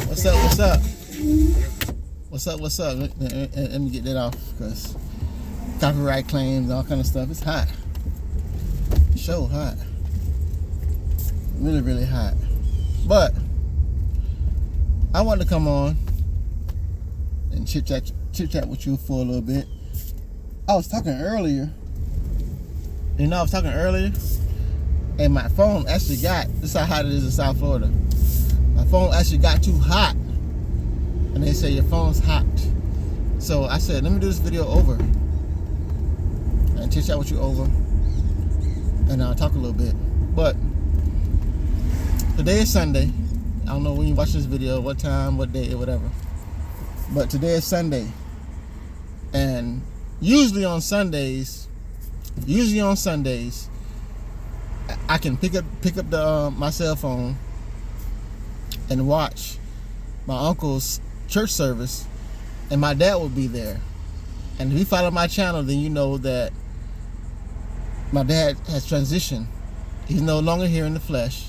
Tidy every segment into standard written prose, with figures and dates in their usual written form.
What's up? What's up? What's up? What's up? Let me get that off because copyright claims, all kind of stuff. It's hot. So hot. Really, really hot. But I wanted to come on and chit chat with you for a little bit. I was talking earlier. And my phone actually this is how hot it is in South Florida. My phone actually got too hot. And they say your phone's hot. So I said, let me do this video over. And chit chat with you over. And I'll talk a little bit. But today is Sunday. I don't know when you watch this video, what time, what day, or whatever. But today is Sunday. And usually on Sundays, I can pick up my cell phone and watch my uncle's church service, and my dad will be there. And if you follow my channel, then you know that my dad has transitioned. He's no longer here in the flesh,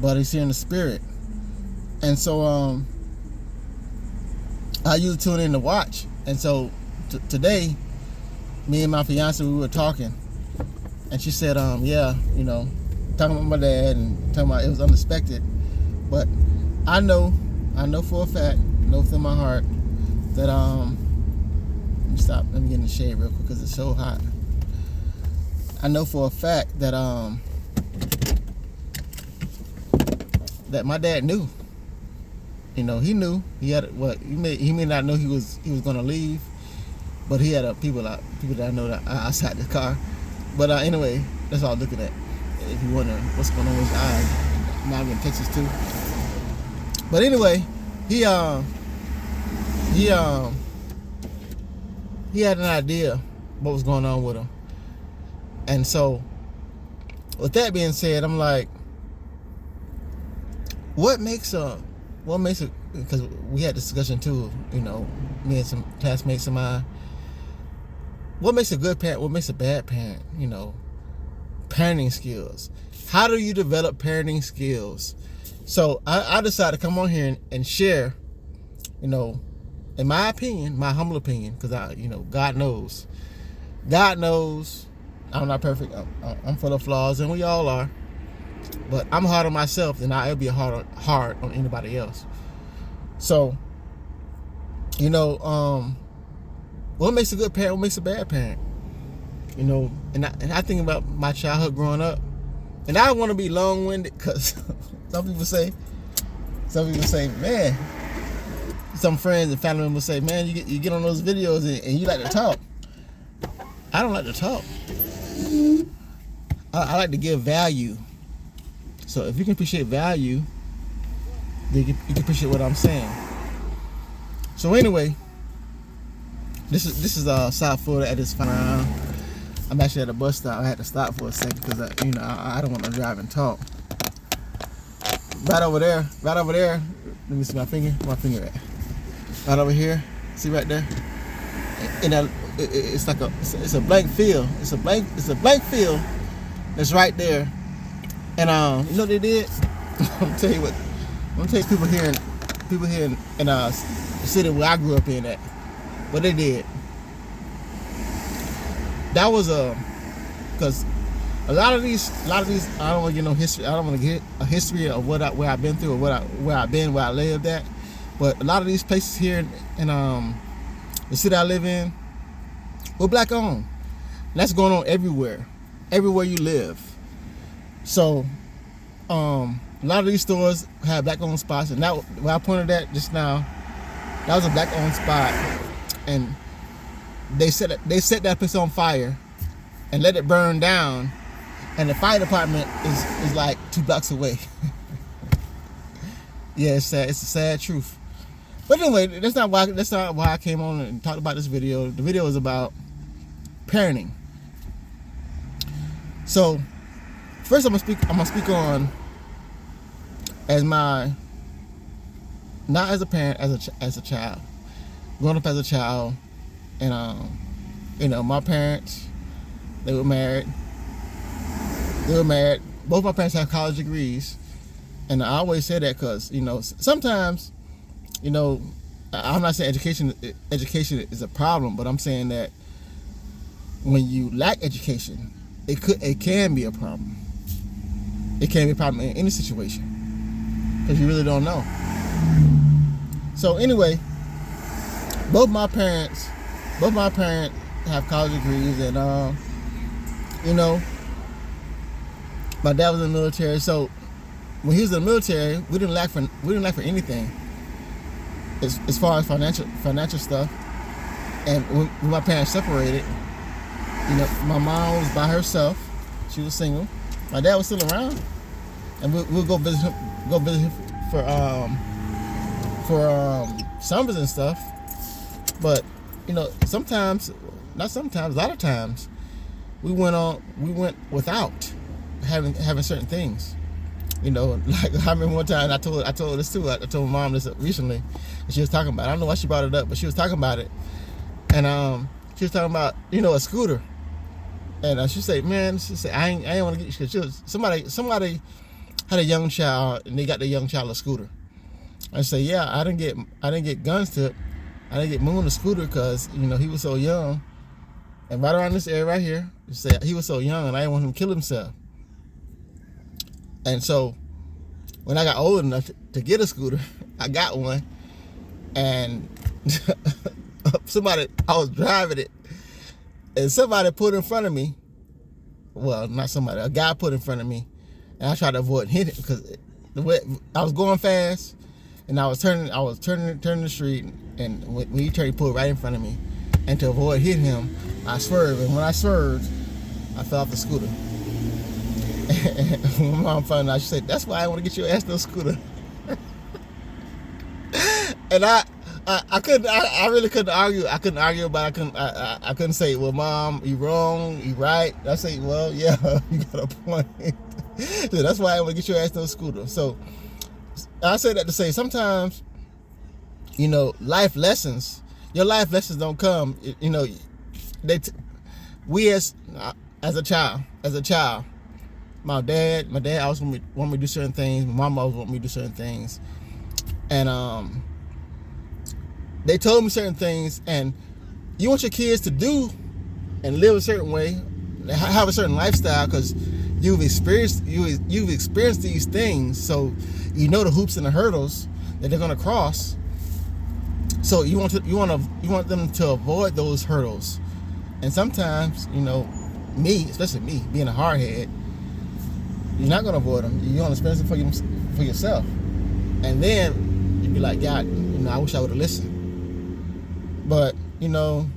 but he's here in the spirit. And so I usually tune in to watch. And so today, me and my fiance, we were talking, and she said, yeah, talking about my dad and talking about it was unexpected, but I know for a fact, know within my heart that let me get in the shade real quick because it's so hot. I know for a fact that that my dad knew. He knew he had he may not know he was gonna leave, but he had people that I know that are outside the car. But anyway, that's all I'm looking at. If you wonder what's going on with his eyes, now I'm in Texas too. But anyway, he had an idea what was going on with him. And so, with that being said, I'm like, what makes it, because we had this discussion too, me and some classmates of mine, what makes a good parent, what makes a bad parent, parenting skills. How do you develop parenting skills? So I decided to come on here and share, in my opinion, my humble opinion, because God knows I'm not perfect. I'm full of flaws, and we all are. But I'm hard on myself, and I'll be hard on anybody else. So, what makes a good parent? What makes a bad parent? And I think about my childhood growing up, and I don't want to be long-winded because some people say, man, some friends and family members say, man, you get on those videos and you like to talk. I don't like to talk. I like to give value. So if you can appreciate value, then you can appreciate what I'm saying. So anyway, this is South Florida at this time. I'm actually at a bus stop. I had to stop for a second because I don't want to drive and talk. Right over there. Let me see my finger. Where my finger at? Right over here. See right there. And it's like it's a blank field. It's a blank field that's right there. And you know what they did? I'm gonna tell you people here in the city where I grew up in at. What they did. That was because a lot of these I don't want to get no history. I don't want to get a history of where I've been through or where I've been, where I lived at. But a lot of these places here in the city I live in, we're black owned. And that's going on everywhere you live. So a lot of these stores have black owned spots, and that where I pointed at just now, that was a black owned spot, and they set that place on fire and let it burn down, and the fire department is like 2 blocks away. Yeah, it's sad. It's a sad truth. But anyway, that's not why I came on and talked about this video. The video is about parenting. So first, I'm gonna speak on not as a parent, as a child, growing up as a child, and my parents, they were married. Both my parents have college degrees, And I always say that because, you know, sometimes, you know, I'm not saying education is a problem, but I'm saying that when you lack education, it can be a problem. It can be a problem in any situation because you really don't know. So anyway, both my parents have college degrees, and you know, my dad was in the military. So when he was in the military, we didn't lack for anything as far as financial stuff. And when my parents separated, you know, my mom was by herself. She was single. My dad was still around, and we'll go visit him for summers and stuff. But you know, a lot of times, we went without having certain things. You know, like I remember one time I told this too. I told my mom this recently, and she was talking about it. I don't know why she brought it up, but she was talking about it, and she was talking about, you know, a scooter. And she said, I ain't want to get you, because somebody had a young child, and they got the young child a scooter. I said, yeah, I didn't get guns to, I didn't get Moon a scooter because, you know, he was so young. And right around this area right here, she said he was so young, and I didn't want him to kill himself. And so when I got old enough to get a scooter, I got one, and I was driving it, and somebody put in front of me. Well, not somebody, a guy put in front of me, and I tried to avoid hitting because I was going fast, and I was turning the street, and when he turned, he pulled right in front of me, and to avoid hitting him, I swerved, and when I swerved, I fell off the scooter. And my mom found out, she said, "That's why I want to get your ass no scooter." And I really couldn't argue. I couldn't argue about it. I couldn't say, well, Mom, you wrong, you right. I say, well, yeah, you got a point. So that's why I want to get your ass no scooter. So I say that to say, sometimes, you know, your life lessons don't come, you know, we as a child, my dad always want me to do certain things. My mom always want me to do certain things. And they told me certain things, and you want your kids to do and live a certain way, have a certain lifestyle, because you've experienced these things, so you know the hoops and the hurdles that they're gonna cross. So you want them to avoid those hurdles. And sometimes, you know, especially me, being a hardhead, you're not gonna avoid them. You're gonna experience them for yourself. And then you'd be like, God, you know, I wish I would have listened. But, you know,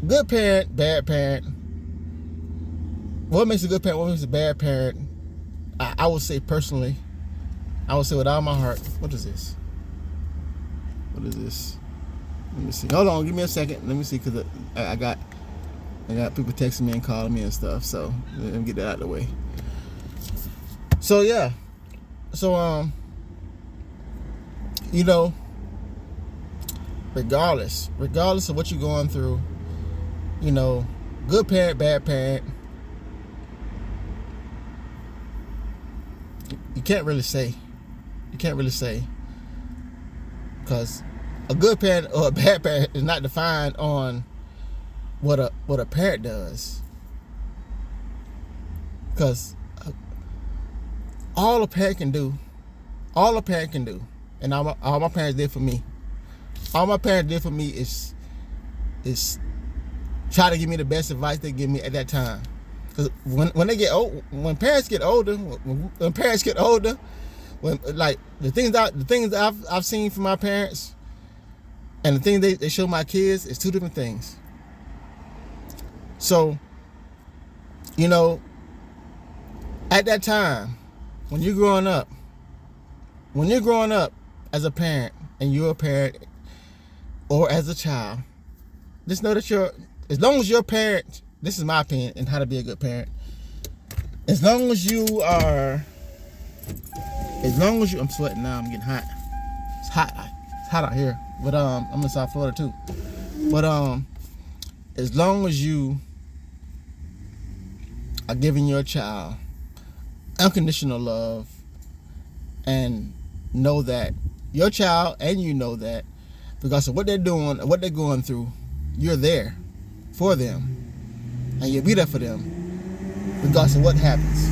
good parent, bad parent. What makes a good parent? What makes a bad parent? I would say personally, I would say with all my heart. What is this? What is this? Let me see. Hold on, give me a second. Let me see, because I got people texting me and calling me and stuff. So let me get that out of the way. So yeah. So you know, regardless of what you're going through, you know, good parent, bad parent, you can't really say, because a good parent or a bad parent is not defined on what a parent does, because all a parent can do, and all my parents did for me. All my parents did for me is try to give me the best advice they give me at that time. Because when parents get older, when like the things that I've seen from my parents and the things they show my kids is two different things. So, you know, at that time, when you're growing up as a parent, and you're a parent or as a child, just know that as long as you're a parent, this is my opinion and how to be a good parent. I'm sweating now, I'm getting hot. It's hot out here. But I'm in South Florida too. But as long as you are giving your child unconditional love, and know that your child, and you know that because of what they're doing, what they're going through, you're there for them, and you'll be there for them regardless of what happens.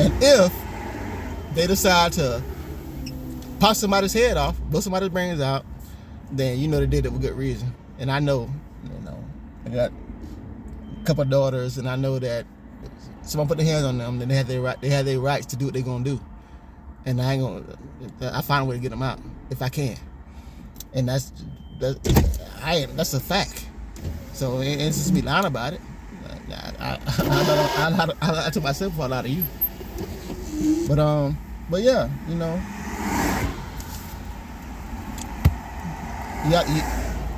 And if they decide to pop somebody's head off, blow somebody's brains out, then you know they did it with good reason. And I know, I got a couple of daughters, and I know that someone put their hands on them, then they have their rights to do what they're gonna do. And I find a way to get them out if I can. And that's a fact. So it's just be lying about it. I told myself for a lot of you. But yeah,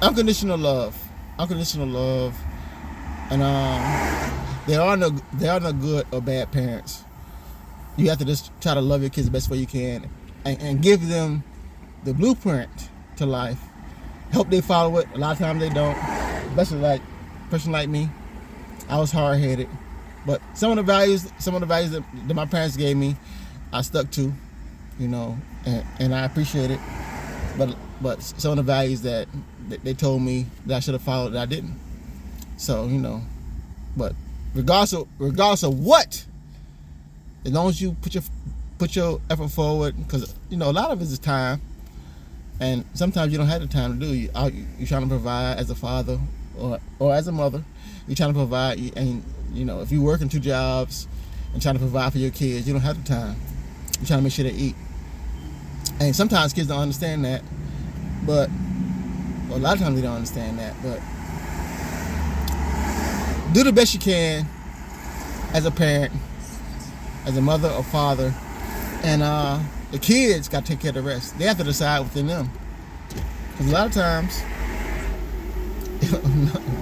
unconditional love, and there are no good or bad parents. You have to just try to love your kids the best way you can, and give them the blueprint to life. Hope they follow it. A lot of times they don't, especially like a person like me. I was hard-headed, but some of the values that my parents gave me, I stuck to, and I appreciate it. But some of the values that they told me that I should have followed, that I didn't. So but regardless of what, as long as you put your effort forward, because a lot of it is time, and sometimes you don't have the time to do. You're trying to provide as a father or as a mother. You're trying to provide, and if you're working 2 jobs and trying to provide for your kids, you don't have the time. You're trying to make sure they eat, and sometimes kids don't understand that. But a lot of times they don't understand that. But do the best you can as a parent, as a mother or father, and the kids got to take care of the rest. They have to decide within them. Because a lot of times,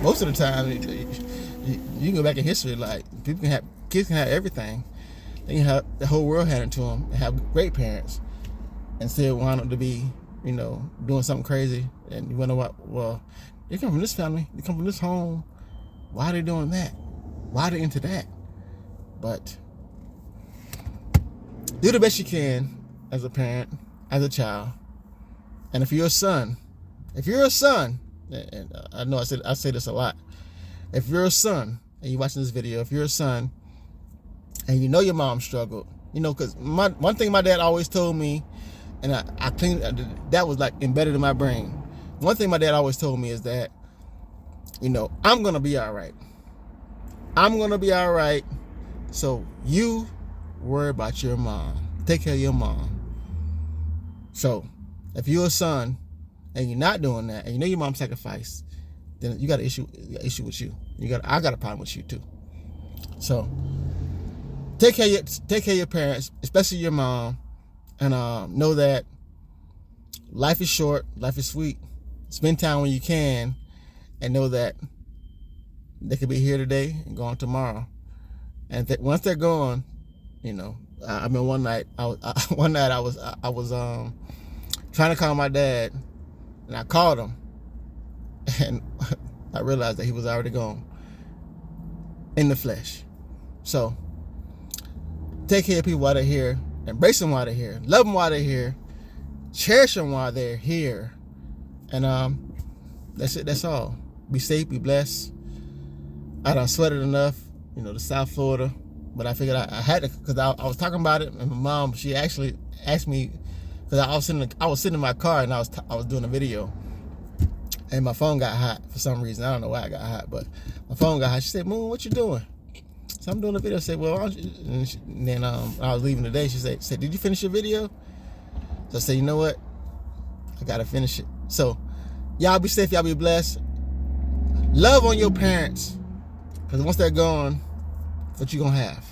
most of the time, you can go back in history. Like kids can have everything. They can have the whole world handed to them. And have great parents, and still want them to be, doing something crazy. And you wonder what? Well, they come from this family. They come from this home. Why are they doing that? Why are they into that? But do the best you can as a parent, as a child. And if you're a son, and I know I say this a lot. If you're a son and you're watching this video, if you're a son and your mom struggled, because one thing my dad always told me, and I think that was like embedded in my brain. One thing my dad always told me is that, I'm gonna be all right. I'm gonna be all right. So you worry about your mom. Take care of your mom. So if you're a son and you're not doing that, and your mom sacrificed, then you got an issue with you. I got a problem with you too. So take care of your parents, especially your mom, and know that life is short, life is sweet. Spend time when you can, and know that they could be here today and gone tomorrow. And once they're gone, I mean, one night I was trying to call my dad, and I called him, and I realized that he was already gone in the flesh. So take care of people while they're here, embrace them while they're here, love them while they're here, cherish them while they're here, and that's it. That's all. Be safe, be blessed. I done sweated enough, to South Florida. But I figured I had to, because I was talking about it, and my mom, she actually asked me, because I was sitting in my car, and I was doing a video, and my phone got hot for some reason. I don't know why it got hot, but my phone got hot. She said, "Moon, what you doing?" So I'm doing a video. I said, "Well, why don't you?" And then I was leaving today. She said, "Did you finish your video?" So I said, "You know what? I gotta finish it." So y'all be safe. Y'all be blessed. Love on your parents, because once they're gone, what you gonna have?